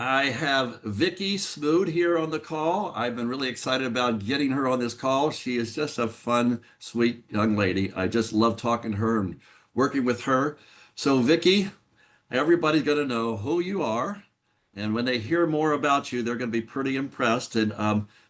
I have Vicky Smoot here on the call. I've been really excited about getting her on this call. She is just a fun, sweet young lady. I just love talking to her and working with her. So, Vicky, everybody's going to know who you are. And when they hear more about you, they're going to be pretty impressed. And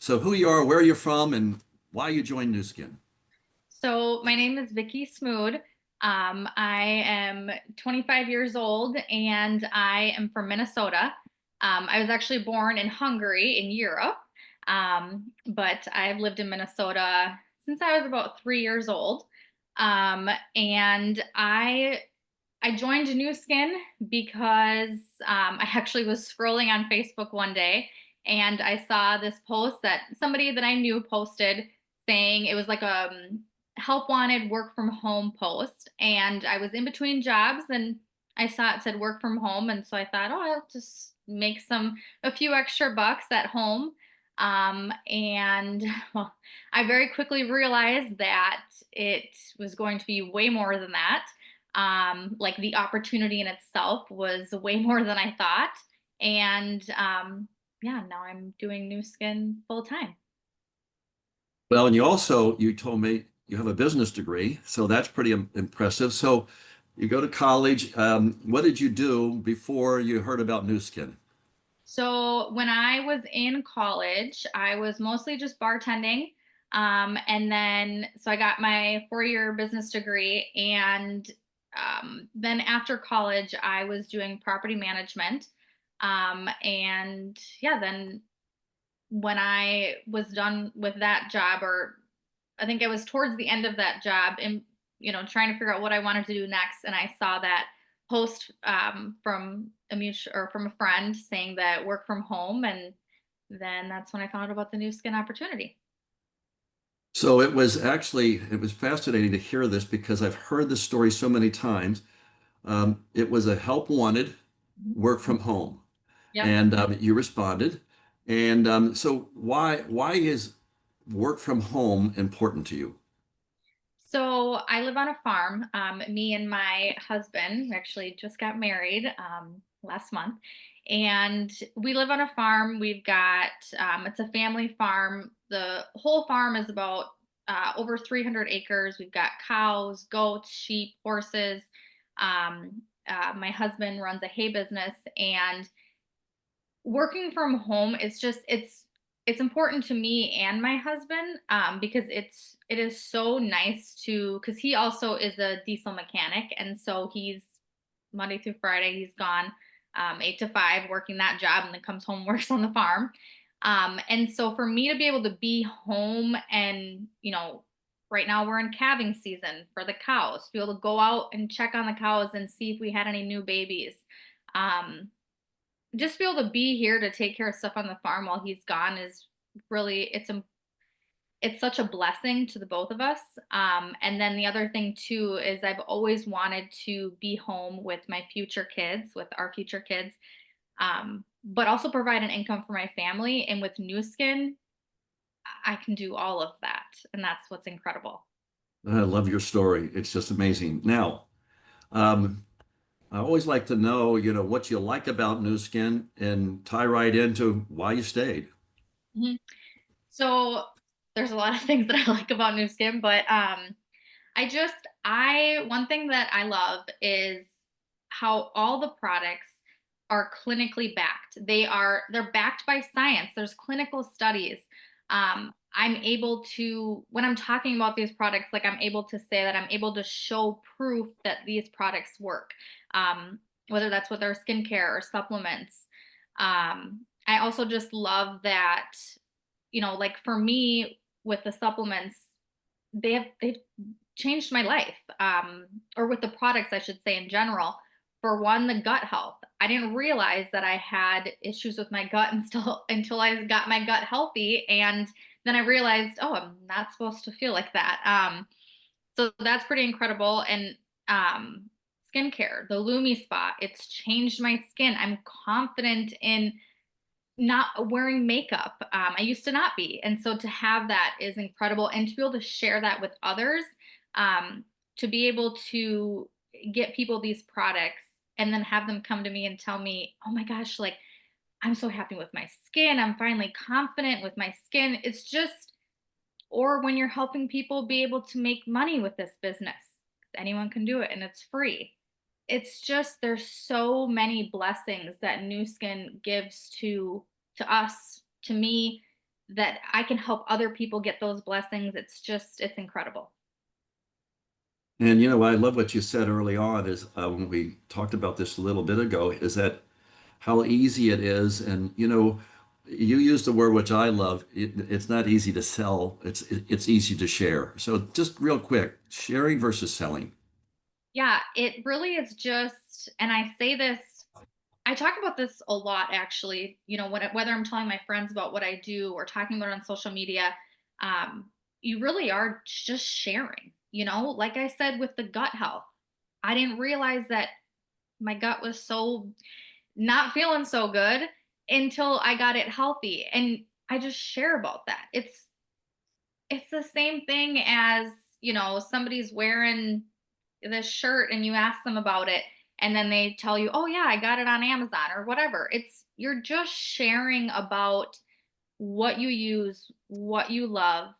so, who you are, where you're from, and why you joined Nu Skin. So my name is Vicky Smood. I am 25 years old and I am from Minnesota. I was actually born in Hungary in Europe, but I've lived in Minnesota since I was about 3 years old. And I joined Nu Skin because I actually was scrolling on Facebook one day and I saw this post that somebody that I knew posted saying it was like a help wanted work from home post. And I was in between jobs and I saw it said work from home. And so I thought, oh, I'll just make a few extra bucks at home. And well, I very quickly realized that it was going to be way more than that. Like the opportunity in itself was way more than I thought. And yeah, now I'm doing Nu Skin full time. Well, and you told me you have a business degree, so that's pretty impressive. So, you go to college. What did you do before you heard about Nu Skin? So when I was in college, I was mostly just bartending. And then, so I got my 4 year business degree. And then after college, I was doing property management. And yeah, then when I was done with that job, or I think I was towards the end of that job and, trying to figure out what I wanted to do next. And I saw that post from a mutual or from a friend saying that work from home. And then that's when I found out about the Nu Skin opportunity. So it was fascinating to hear this because I've heard this story so many times. It was a help wanted Mhm. work from home, Yep. and you responded. And so why is work from home important to you? So I live on a farm. Me and my husband actually just got married last month, and we live on a farm. We've got it's a family farm. The whole farm is about over 300 acres. We've got cows, goats, sheep, horses. My husband runs a hay business, and working from home is just it's important to me and my husband because it is so nice to because he also is a diesel mechanic, and so he's Monday through Friday he's gone 8 to 5 working that job and then comes home works on the farm. And so for me to be able to be home and right now we're in calving season for the cows, to be able to go out and check on the cows and see if we had any new babies, um, just be able to be here to take care of stuff on the farm while he's gone is really it's such a blessing to the both of us. And then the other thing too is I've always wanted to be home with my future kids, with our future kids, but also provide an income for my family. And with Nu Skin, I can do all of that, and that's what's incredible. I love your story. It's just amazing. Now, um, I always like to know, what you like about Nu Skin and tie right into why you stayed. Mhm. So there's a lot of things that I like about Nu Skin, but I one thing that I love is how all the products are clinically backed. They're backed by science. There's clinical studies. I'm able to when I'm talking about these products, like I'm able to say that I'm able to show proof that these products work. Whether that's with our skincare or supplements. I also just love that, like for me with the supplements, they've changed my life, or with the products, I should say, in general. For one, the gut health. I didn't realize that I had issues with my gut until I got my gut healthy, and then I realized, oh, I'm not supposed to feel like that. So that's pretty incredible. And skincare, the Lumi Spa, it's changed my skin. I'm confident in not wearing makeup. I used to not be. And so to have that is incredible. And to be able to share that with others, um, to be able to get people these products and then have them come to me and tell me, oh my gosh, like I'm so happy with my skin. I'm finally confident with my skin. It's just, or when you're helping people be able to make money with this business, anyone can do it and it's free. It's just, there's so many blessings that New Skin gives to us, to me, that I can help other people get those blessings. It's just, it's incredible. And I love what you said early on is when we talked about this a little bit ago, is that how easy it is. And you used the word which I love. It's not easy to sell. It's easy to share. So just real quick, sharing versus selling. Yeah, it really is just, and I say this, I talk about this a lot actually, whether I'm telling my friends about what I do or talking about it on social media, you really are just sharing, like I said with the gut health. I didn't realize that my gut was so not feeling so good until I got it healthy. And I just share about that. It's the same thing as, somebody's wearing this shirt and you ask them about it and then they tell you, "Oh yeah, I got it on Amazon," or whatever. It's You're just sharing about what you use, what you love,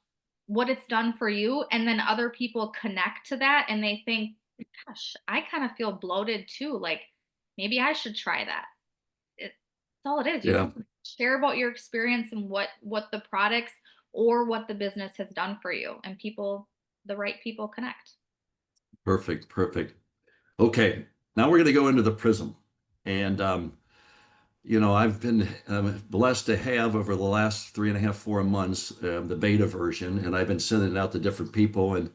what it's done for you, and then other people connect to that and they think, "Gosh, I kind of feel bloated too. Like maybe I should try that." That's all it is. You Yeah, just share about your experience and what the products or what the business has done for you, and the right people connect. perfect, perfect. Okay, now we're going to go into the prism. And I've been blessed to have over the last 3.5, 4 months the beta version, and I've been sending it out to different people. And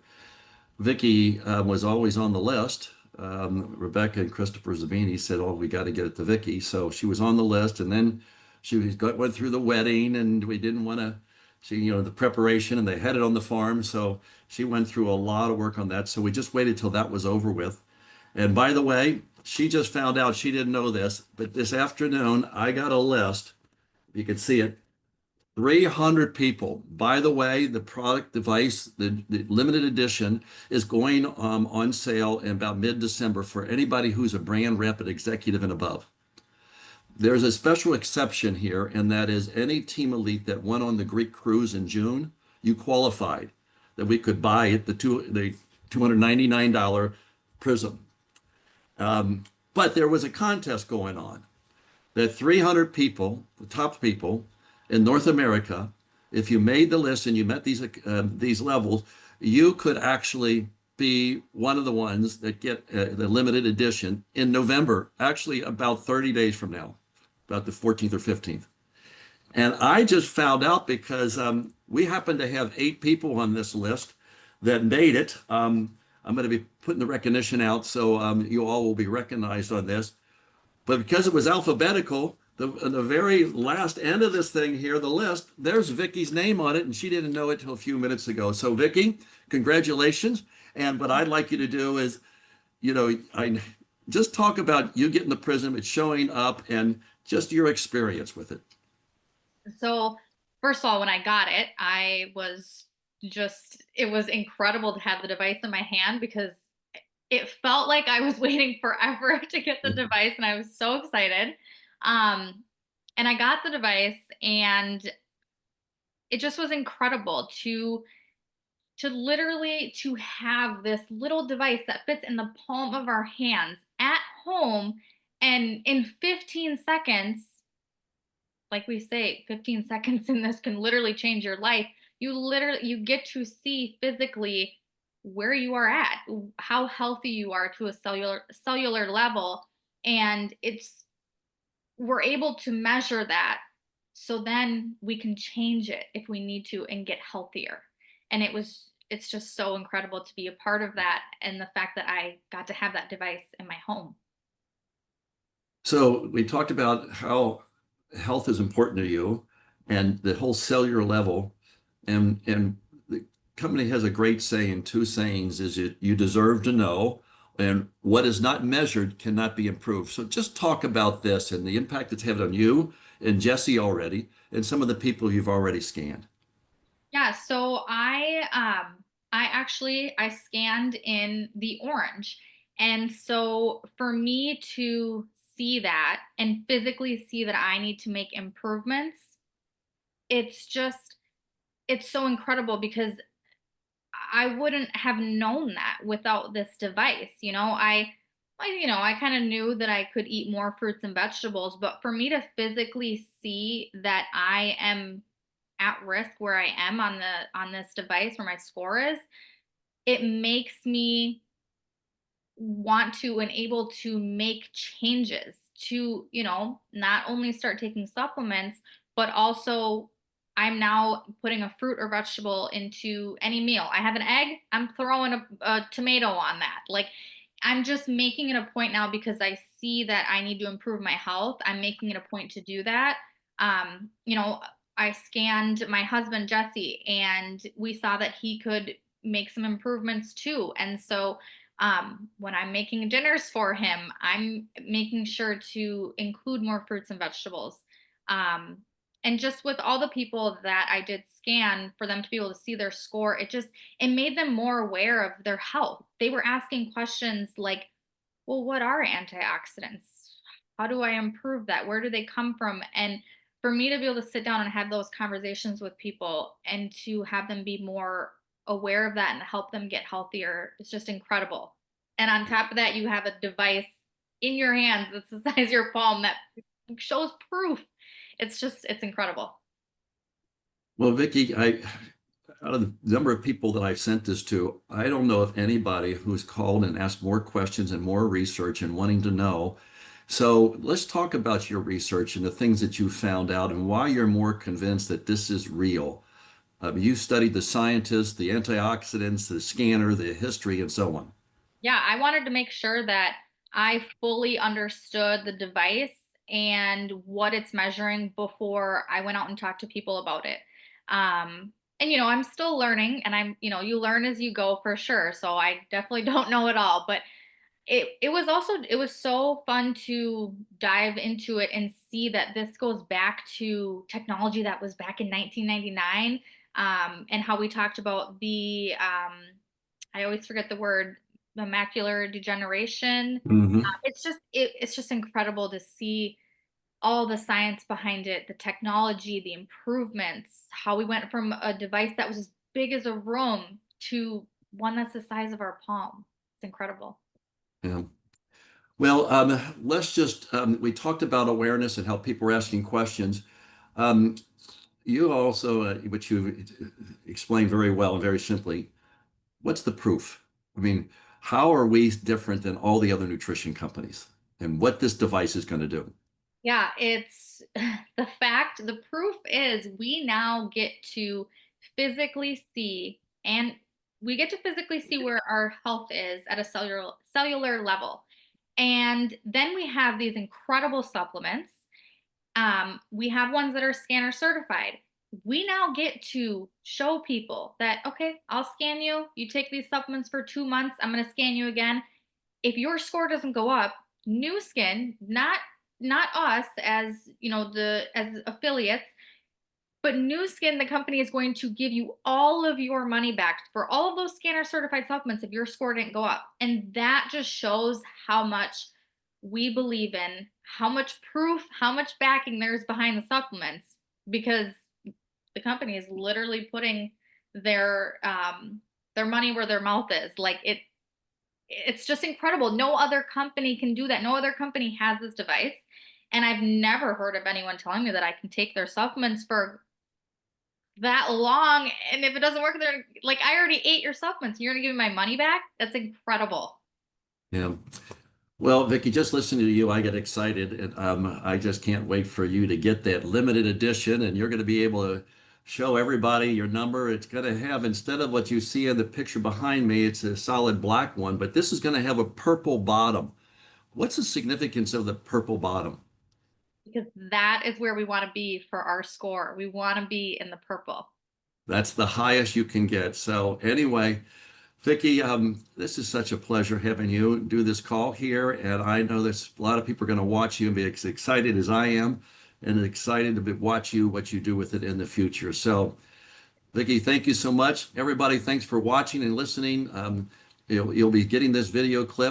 Vicky was always on the list. Rebecca and Christopher Zabini said, "Oh, we got to get it to Vicky." So she was on the list, and then went through the wedding, and we didn't want to. The preparation, and they had it on the farm, so she went through a lot of work on that. So we just waited till that was over with. And by the way, she just found out she didn't know this, but this afternoon I got a list. You can see it. 300 people. By the way, the product device, the limited edition, is going on sale in about mid-December for anybody who's a brand rep and executive and above. There's a special exception here, and that is any team elite that went on the Greek cruise in June, you qualified that we could buy it, the $299 Prism. But there was a contest going on that 300 people, the top people in North America, if you made the list and you met these levels, you could actually be one of the ones that get the limited edition in November, actually about 30 days from now, about the 14th or 15th. And I just found out because we happen to have 8 people on this list that made it. I'm going to be putting the recognition out, so you all will be recognized on this. But because it was alphabetical, the very last end of this thing here, the list, there's Vicky's name on it, and she didn't know it till a few minutes ago. So, Vicky, congratulations. And what I'd like you to do is, I just talk about you getting the prism, it's showing up, and just your experience with it. So, first of all, when I got it, it was incredible to have the device in my hand because it felt like I was waiting forever to get the device and I was so excited. Um, and I got the device and it just was incredible to literally to have this little device that fits in the palm of our hands at home, and in 15 seconds, like we say, 15 seconds in this can literally change your life. You get to see physically where you are at, how healthy you are to a cellular level, and we're able to measure that, so then we can change it if we need to and get healthier. And it's just so incredible to be a part of that, and the fact that I got to have that device in my home. So we talked about how health is important to you and the whole cellular level. And the company has a great saying, two sayings is you deserve to know, and what is not measured cannot be improved. So just talk about this and the impact it's had on you and Jesse already, and some of the people you've already scanned. Yeah, so I scanned in the orange. And so for me to see that and physically see that I need to make improvements, it's just it's so incredible because I wouldn't have known that without this device. I kind of knew that I could eat more fruits and vegetables, but for me to physically see that I am at risk where I am on this device where my score is, it makes me want to and able to make changes to, not only start taking supplements, but also I'm now putting a fruit or vegetable into any meal. I have an egg, I'm throwing a tomato on that. Like, I'm just making it a point now because I see that I need to improve my health. I'm making it a point to do that. Um, you know, I scanned my husband Jesse and we saw that he could make some improvements too. And so when I'm making dinners for him, I'm making sure to include more fruits and vegetables. Um, and just with all the people that I did scan for them to be able to see their score, it made them more aware of their health. They were asking questions like, well, what are antioxidants? How do I improve that? Where do they come from? And for me to be able to sit down and have those conversations with people and to have them be more aware of that and help them get healthier, it's just incredible. And on top of that, you have a device in your hands that's the size of your palm that shows proof. It's incredible. Well, Vicky, out of the number of people that I've sent this to, I don't know of anybody who's called and asked more questions and more research and wanting to know. So let's talk about your research and the things that you found out and why you're more convinced that this is real. You studied the scientists, the antioxidants, the scanner, the history, and so on. Yeah, I wanted to make sure that I fully understood the device and what it's measuring before I went out and talked to people about it. And I'm still learning and you learn as you go for sure. So I definitely don't know it all, but it was so fun to dive into it and see that this goes back to technology that was back in 1999, and how we talked about the I always forget the word, the macular degeneration. Hmm. It's just incredible to see all the science behind it, the technology, the improvements, how we went from a device that was as big as a room to one that's the size of our palm. It's incredible. Yeah. Well, we talked about awareness and how people are asking questions. Um, you also, which you explained very well and very simply, what's the proof? I mean, how are we different than all the other nutrition companies and what this device is going to do? Yeah, it's the proof is we now get to physically see, and we get to physically see where our health is at a cellular level. And then we have these incredible supplements. We have ones that are scanner certified. We now get to show people that, okay, I'll scan you. You take these supplements for 2 months. I'm going to scan you again. If your score doesn't go up, New Skin, not us as the as affiliates, but New Skin, the company, is going to give you all of your money back for all of those scanner certified supplements if your score didn't go up. And that just shows how much we believe in, how much proof, how much backing there is behind the supplements, because the company is literally putting their money where their mouth is. Like, it's just incredible. No other company can do that. No other company has this device. And I've never heard of anyone telling me that I can take their supplements for that long. And if it doesn't work, they're like, I already ate your supplements. You're going to give me my money back? That's incredible. Yeah. Well, Vicky, just listening to you, I get excited, and I just can't wait for you to get that limited edition, and you're going to be able to show everybody your number. It's going to have, instead of what you see in the picture behind me, it's a solid black one, but this is going to have a purple bottom. What's the significance of the purple bottom? Because that is where we want to be for our score. We want to be in the purple. That's the highest you can get. So anyway, Vicky, this is such a pleasure having you do this call here, and I know there's a lot of people are going to watch you and be as excited as I am, and excited to watch you what you do with it in the future. So, Vicky, thank you so much. Everybody, thanks for watching and listening. You'll be getting this video clip.